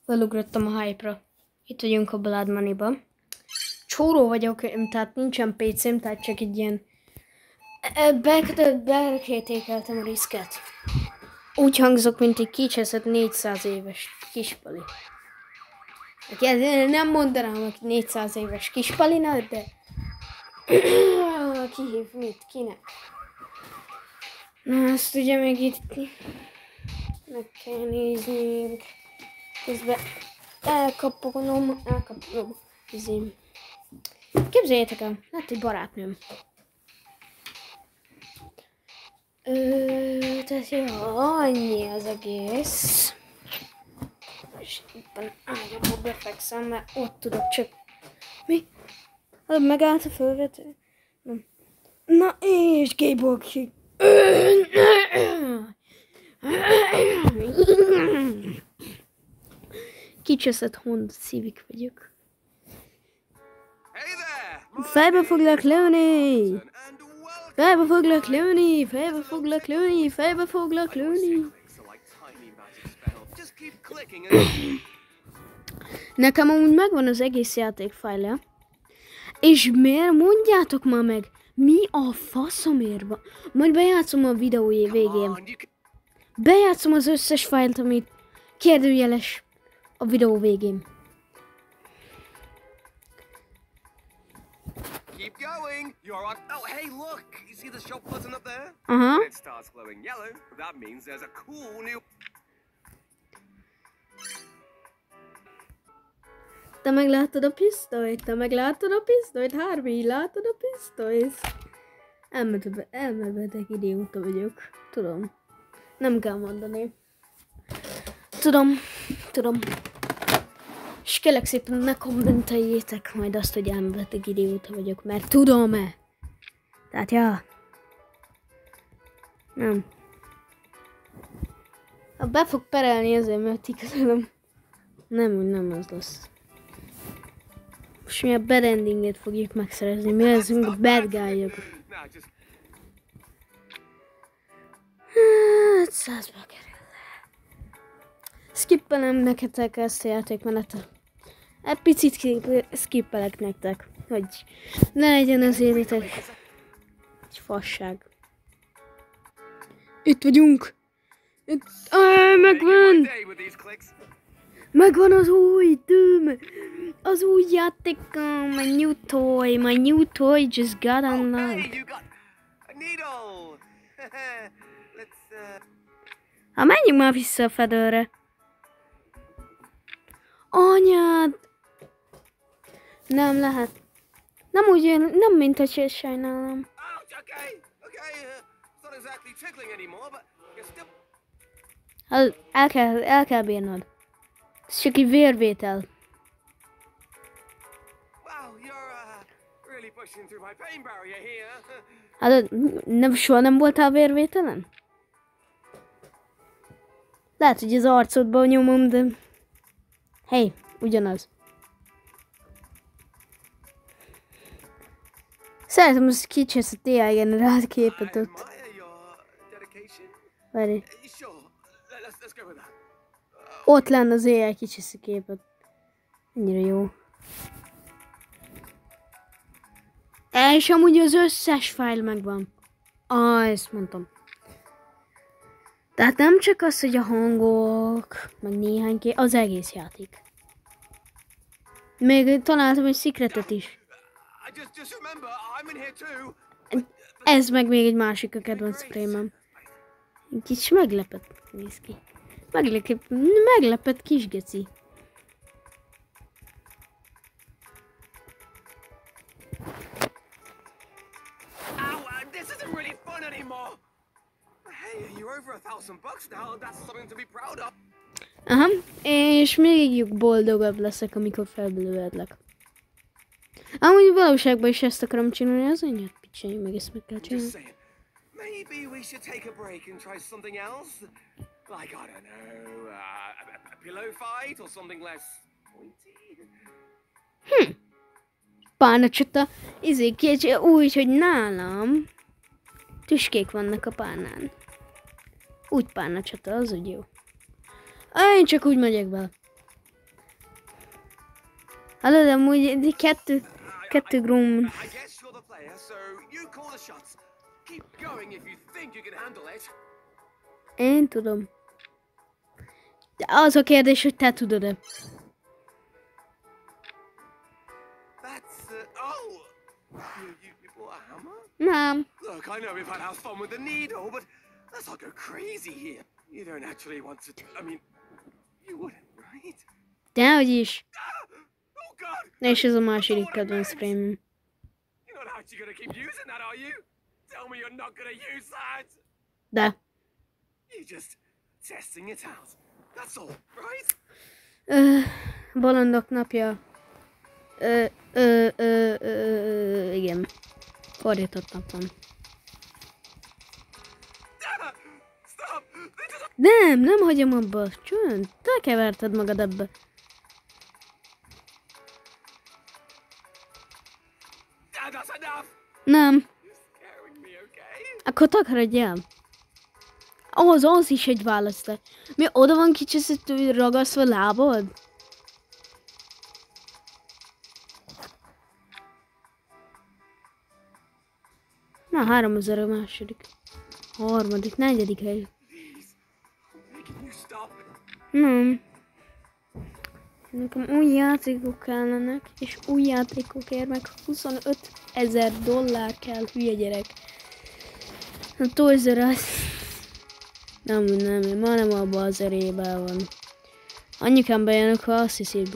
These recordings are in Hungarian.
felugrottam a hype-ra. Itt vagyunk a Blood Money-ba. Csóró vagyok, tehát nincsen PC-m, tehát csak egy ilyen... Beértékeltem a riszket. Úgy hangzok, mint egy kicseszett 400 éves kispali. Nem mondanám, hogy 400 éves kispalina, de... Ki hív mit? Kinek? Na, azt ugye még itt... Meg kell nézni. Közben elkapogom. Képzeljétek el, lett egy barátnőm. Tehát jó, annyi az egész. És éppen ágyamba befekszem, mert ott tudok csak... Mi? Megállt a fölvető? Nem. Na és Gable ki... Kicseszett Honda Civic vagyok. Fejbe foglak lőni! Fejbe foglak lőni! Fejbe foglak lőni! Fejbe foglak lőni! Nekem amúgy megvan az egész játék fájlja. És miért mondjátok már meg? Mi a faszomért van? Majd bejátszom a videójé végén. Bejátszom az összes fájlt, amit kérdőjeles a videó végén. Keep going. You're on. Oh, hey, look. You see the shop button up there? Aha. It starts glowing yellow. That means there's a cool new... Te meglátod a pisztolyt? Te meglátod a pisztolyt? Harvey, látod a pisztolyt? Elmebeteg idióta vagyok. Tudom. Nem kell mondani. Tudom. És kérlek szépen ne kommenteljétek majd azt, hogy elmebeteg idióta vagyok, mert tudom-e? Tehát ja. Nem. Ha be fog perelni azért, mert igazán nem az lesz. Most mi a bad endinget fogjuk megszerezni, mi leszünk a bad guy-ok. Hát 100-ba kerül. Skippelem nektek ezt a játékmenetet. Egy picit skippelek nektek, hogy ne legyen az életek egy fasság. Itt vagyunk! Megvan! Megvan az új Doom! Az új játékom, my new toy just got unlocked. Ha menjünk már vissza a fedőre. Anyád! Nem lehet. Nem úgy, nem mint hogy sajnálom. El kell bírnod. Ez csak egy vérvétel. Hát soha nem voltál vérvételen? Lehet, hogy az arcodban nyomom, de... Hey, ugyanaz. Szeretem az kicseszett AI generált képet ott. Várj. Ott lenne az AI kicseszett képet. Ennyire jó. És amúgy az összes fájl megvan. Ezt mondtam. Tehát nem csak az, hogy a hangok, meg néhány az egész játék. Még találtam egy secretet is. Ez meg még egy másik a kedvenc prémem. Egy kis meglepett néz ki. Meglepett kis geci. Aha, és még boldogabb leszek, amikor felbelővedlek. Amúgy valóságban is ezt akarom csinálni, az anyját picsány, meg ezt meg kell csinálni. Maybe we should take a break and try something else? Like, I don't know, a pillow fight or something less pointy? Párnacsata, úgy, hogy nálam tüskék vannak a párnán. Úgy párnacsata, az úgy jó. Én csak úgy megyek be. Hallod, amúgy kettő grum. I guess you're the player, so you call the shots. Keep going if you think you can handle it. Én tudom. De az a kérdés, hogy te tudod-e. That's oh, you bought a hammer? Nem. Look, I know we've had our fun with the needle, but let's not go crazy here. You don't actually want to. I mean, you wouldn't, right? Dehogy is. Oh God! És ez a második kedvenc prémium. You're not actually gonna keep using that, are you? Tell me you're not gonna use that. De. You're just testing it out. That's all, right? Bolondok napja. Igen. Fordított nap van. Stop! Nem hagyom abba. Csönd, te keverted magad ebbe. That's enough. Nem. You're scaring me, okay? Akkor takarodj el. Az is egy választás. Mi oda van kicsit ragasztva lábad? Na, 3000 a második. Harmadik, negyedik hely. Please, making you stop. Nem. Nekem új játékok kellenek, és új játékokért meg 25 000 dollár kell, hülye gyerek. A Toys R Us. Nem, ma nem abban az erében van. Anyukám bejönök, ha azt hiszi, hogy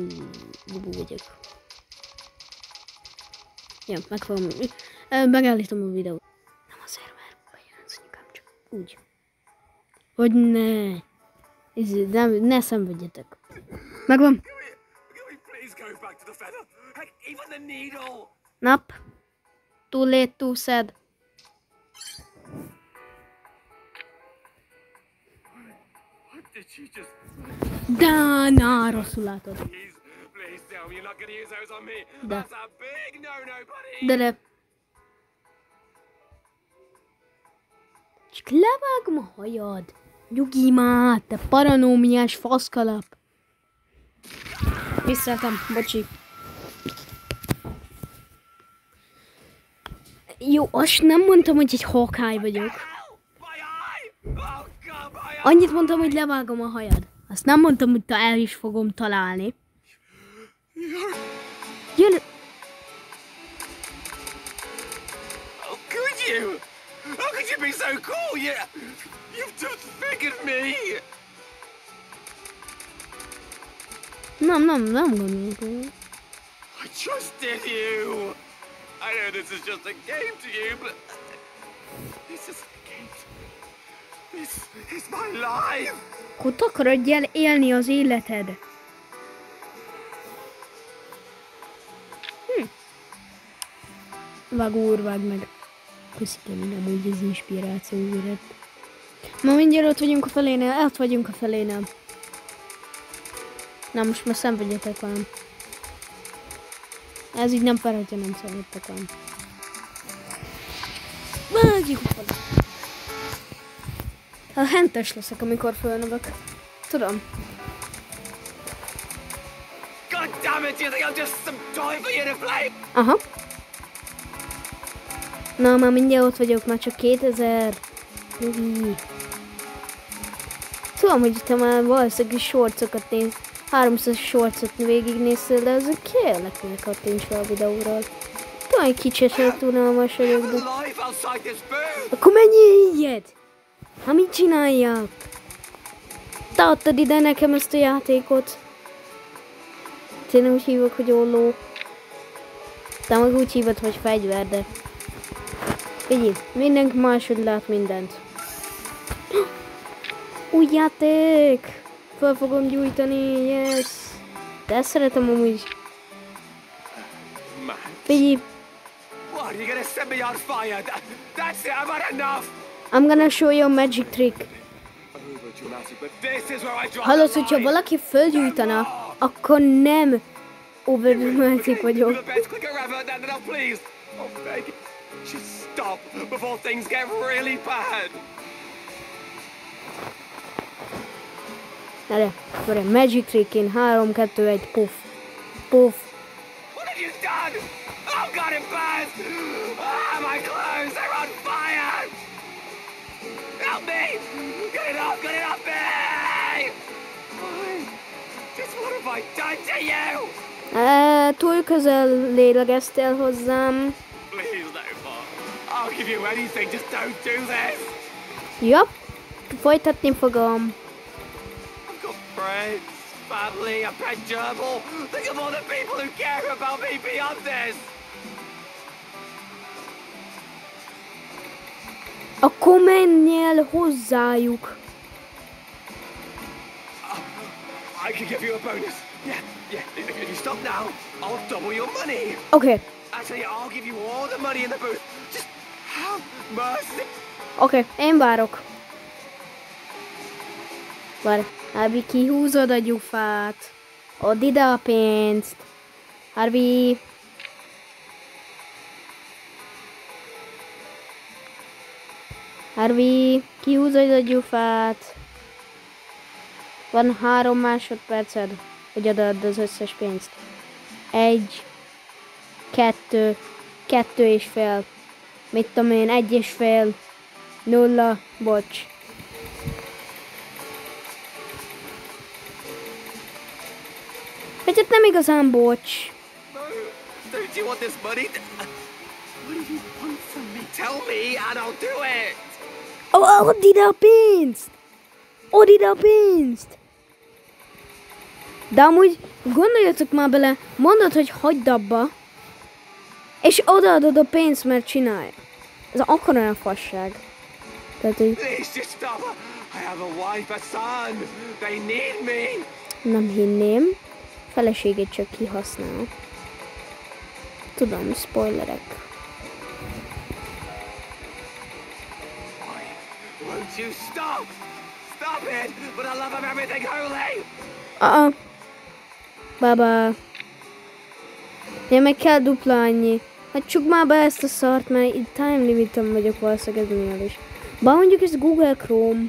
bubu vagyok. Ja, meg fogom. Megállítom a videót. Nem azért, mert bejönsz anyukám, csak úgy. Hogy ne szenvedjetek. Megvan. Can we please go back to the feather? Heck, even the needle. Nap. Too late, too sad. What did she just? Na, rosszul látod. Please tell me you're not gonna use those on me. Da. That's a big no, buddy. De. Csak levágom a hajad. Nyugi már, te paranómiás faszkalap. Visszaeltem, bocsi. Jó, azt nem mondtam, hogy egy Hawkeye vagyok. My eye! Oh God, my eye! Annyit mondtam, hogy levágom a hajad. Azt nem mondtam, hogy te el is fogom találni. Jön... How could you? How could you be so cool? You've disfigured me. Nem gondolom. I trusted you. I know this is just a game to you, but this is a game. This is my life. Akkor takarodj el élni az életed. Vágd meg. Köszönöm, nem úgy az inspiráció üret. Ma mindjárt ott vagyunk a felénél. Na most már szenvedjetek velem. Ez így nem fel, hogyha nem szenvedtek velem. Vágjuk fel. Hát hentes leszek, amikor fölnövök. Tudom. God damn it! Do you think I'm just some toy for you to play? Aha. Na, már mindjárt ott vagyok, már csak 2000. Tudom, hogy te már valószínűleg shortsokat néz. 300 shortsot végignéztél, de ezek kérlek, hogy kattints fel a videóról. Tudom, egy kicsit sem unalmas vagyok, de... Life outside this booth. Akkor menjél ilyet! Ha mit csináljak? Te adtad ide nekem ezt a játékot. Én úgy hívok, hogy olló. Te meg úgy hívod, hogy fegyver, de... Figyelj, mindenki máshogy lát mindent. Új játék! Fel fogom gyújtani, yes! De ezt szeretem amúgy. Figyelj! What, are you gonna set me on fire? That's it, I've had enough! I'm gonna show you a magic trick. Overdramatic, but this is where I draw Hallod, the hogyha line. valaki fölgyújtana, akkor nem overdramatic vagyok. The best clicker ever, now, please! Oh, beg you. Just stop before things get really bad! Erre, magic trick in 3, 2, 1, puff. Puff. God, it burns! Ah, my clothes, they're on fire! Help me! Get it off me! Why? Just what have I done to you? Túl közel lélegeztél hozzám. Please, no more. I'll give you anything, just don't do this! Jobb, folytatni fogom. I've got friends, family, a pet gerbil. Think of all the people who care about me beyond this! Akkor menjél hozzájuk. I can give you a bonus. Yeah. If you stop now, I'll double your money. Oké. Actually, I'll give you all the money in the booth. Just have mercy. Oké, én várok. Várj, Harvey, kihúzod a gyufát. Add ide a pénzt. Harvey. Harvey, kihúzod a gyufát. Van 3 másodperced, hogy odaad az összes pénzt. 1, 2, 2,5. Mit tudom én, 1,5. 0, bocs. Vagy hát nem igazán bocs. No, don't you want this money? What do you want from me? Tell me and I'll do it. Add ide a pénzt! Add ide a pénzt! De amúgy gondoljatok már bele, mondod, hogy hagyd abba, és odaadod a pénzt, mert csinálj. Ez akkor olyan fasság. Tehát, hogy Please just stop. I have a wife, a son. They need me. nem hinném. Feleségét csak kihasznál. Tudom, spoilerek. Why won't you stop? Stop it! For the love of everything holy! Baba. Én meg kell dupla annyi. Hát csuk már be ezt a szart, mert itt time limitem vagyok valószínűleg ez miatt is. Bár mondjuk ez Google Chrome.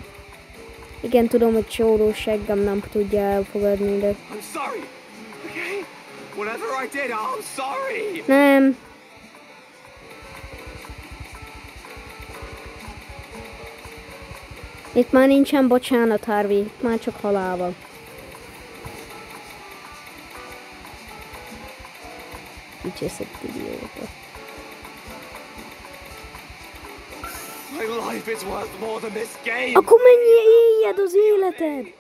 Igen, tudom, hogy csóró seggem nem tudja elfogadni, de... I'm sorry, okay? Whatever I did, I'm sorry! Nem. Itt már nincsen bocsánat, Harvey. Már csak halálval. Kicseszett idióta. My life is worth more than this game! Akkor menjél, éljed az életed!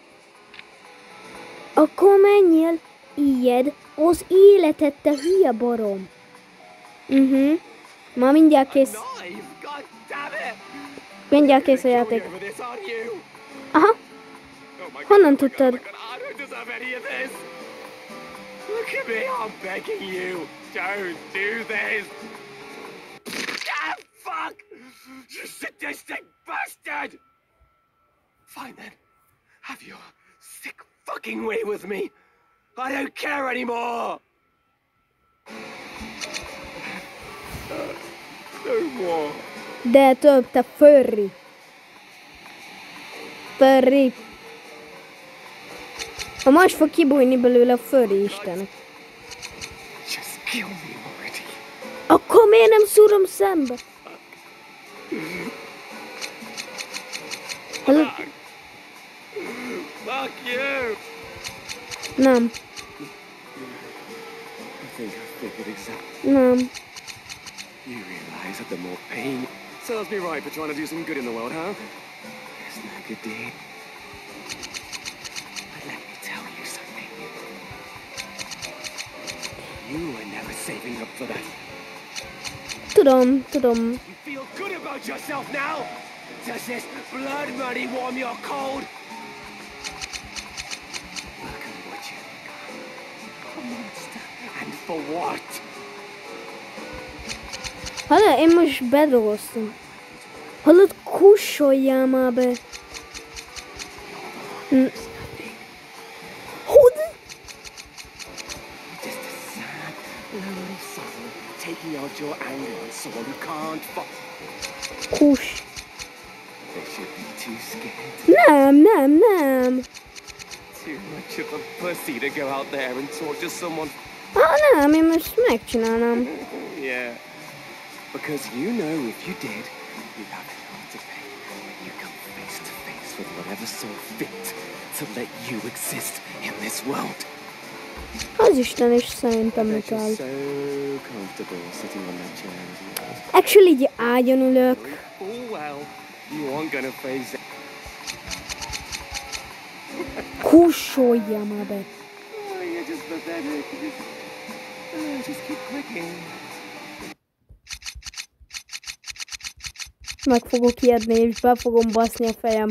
Akkor menjél, éljed az életed, te hülye barom! Ma mindjárt kész. Knife! God damn it! Mindjárt kész a You're játék. over this, aren't you? Aha, Oh my God, honnan oh my God, tudtad? oh my God, I don't deserve any of this! Look at me, I'm begging you! Don't do this! Ah, fuck! You sadistic bastard! Fine then. Have your sick fucking way with me. I don't care anymore! No more. De több, te furry. Furry. Ha most fog kibújni belőle a furry istenek. Just kill me already. Akkor miért nem szúrom szembe? Hallod? Fuck you! Nem, I think I figured exactly. nem. You realize that the more pain serves me right for trying to do some good in the world, huh? It's no good deed. But let me tell you something. You were never saving up for that. Tudom. You feel good about yourself now? Does this blood money warm your cold? Look at what you've become. A monster. And for what? Hallod, én most bedrogoztam. Hallod, kussoljál már be. Hogy? Just a sad, lonely soul taking out your anger on someone who can't Kus. They should be too scared. Nem. Too much of a pussy to go out there and torture someone Nem, én most megcsinálnám. Yeah. Because you know if you did, you'd have it all to pay. You come face to face with whatever saw fit to let you exist in this world. Az Isten is szerintem You're kell. so comfortable sitting on that chair. Actually, így ágyon ülök. Oh well, you aren't gonna face it. Kussolja már be. Oh, you're just pathetic. Just keep clicking. Meg fogok ijedni, és be fogom baszni a fejem.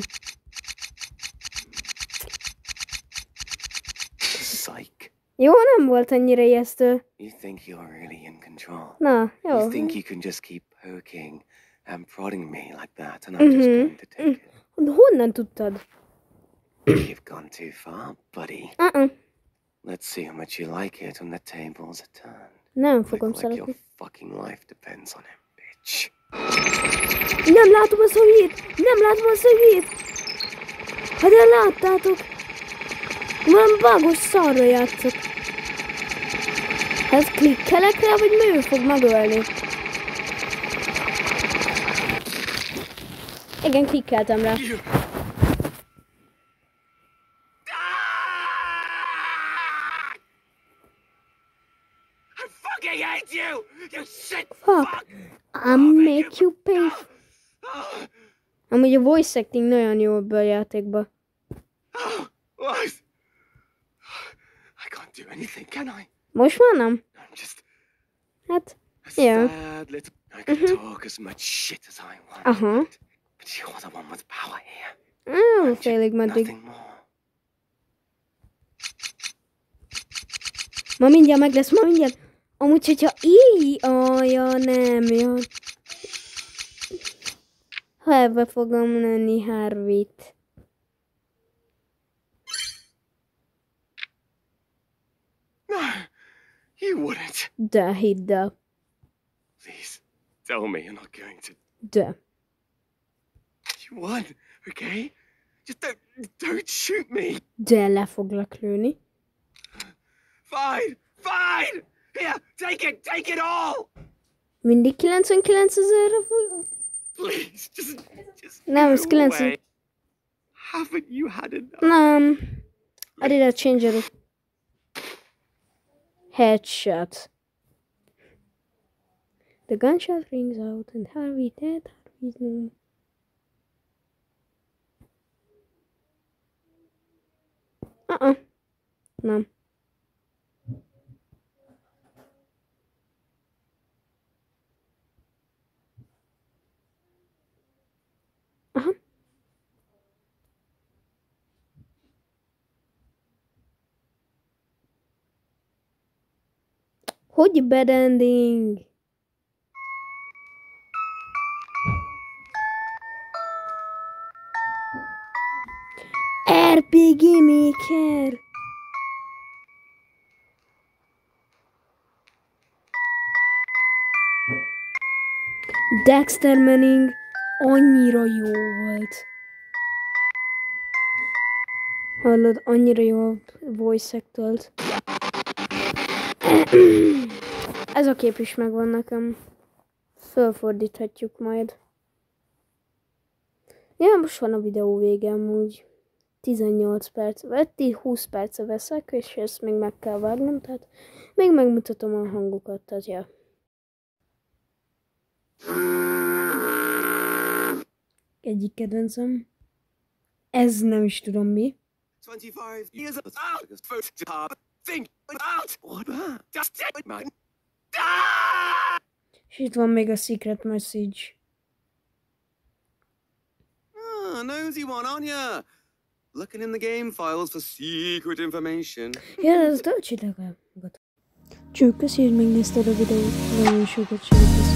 Psych. Jó, nem volt annyira ijesztő. You think you're really in control. Na, jó. You think you can just keep poking and prodding me like that, and I'm just going to take it. Honnan tudtad? You've gone too far, buddy. Uh-uh. Let's see how much you like it when the tables are turned. Nem fogom Like your szeretni. fucking life depends on it, bitch. Nem látom a szögét! Nem látom a szögét! Ha de láttátok! Valami bagos szarra játszok. Hát klikkelek rá, vagy ő fog megölni? Igen, klikkeltem rá. I fucking hate you! You shit Fuck. fuck! I'll make you pay. Amúgy a voice acting nagyon jó ebbe a játékba. What? I can't do anything, can I? Most már nem? I'm just Hát, a yeah. sad little... I can talk as much shit as I want. Aha. But you're the one with power here. Félig meddig. Nothing more. Ma mindjárt meg lesz, ma mindjárt. Amúgy, hogyha így... ja, nem, ja. Ha ebbe fogom lenni Harvey-t. No, you wouldn't. De, hidd el. Please, tell me you're not going to... De. You won, okay? Just don't shoot me. De le foglak lőni. Fine, fine. Here, take it all. Mindig 99 000-re fog... Please, just Nem, ez go 90. away. Haven't you had enough? Nem. I did a change it. Headshot. The gunshot rings out and Harvey dead. Harvey's no. Nem. Aha. Hogy bad ending? RPG Maker. Dexter Manning annyira jó volt. Hallod, annyira jó voice actolt. Ez a kép is megvan nekem. Fölfordíthatjuk majd. Ja, most van a videó vége amúgy. 18 perc, vagy 20 perce veszek, és ezt még meg kell vágnom, tehát még megmutatom a hangokat, tehát ja. Egyik kedvencem. Ez nem is tudom mi. 25 years out. Think out. What? Just take my... És itt van még a secret message. Nosy one, aren't ya? Looking in the game files for secret information. Ja, ez töltsétek el. Cső, köszi, hogy megnézted a videót. Nagyon sokat segítesz.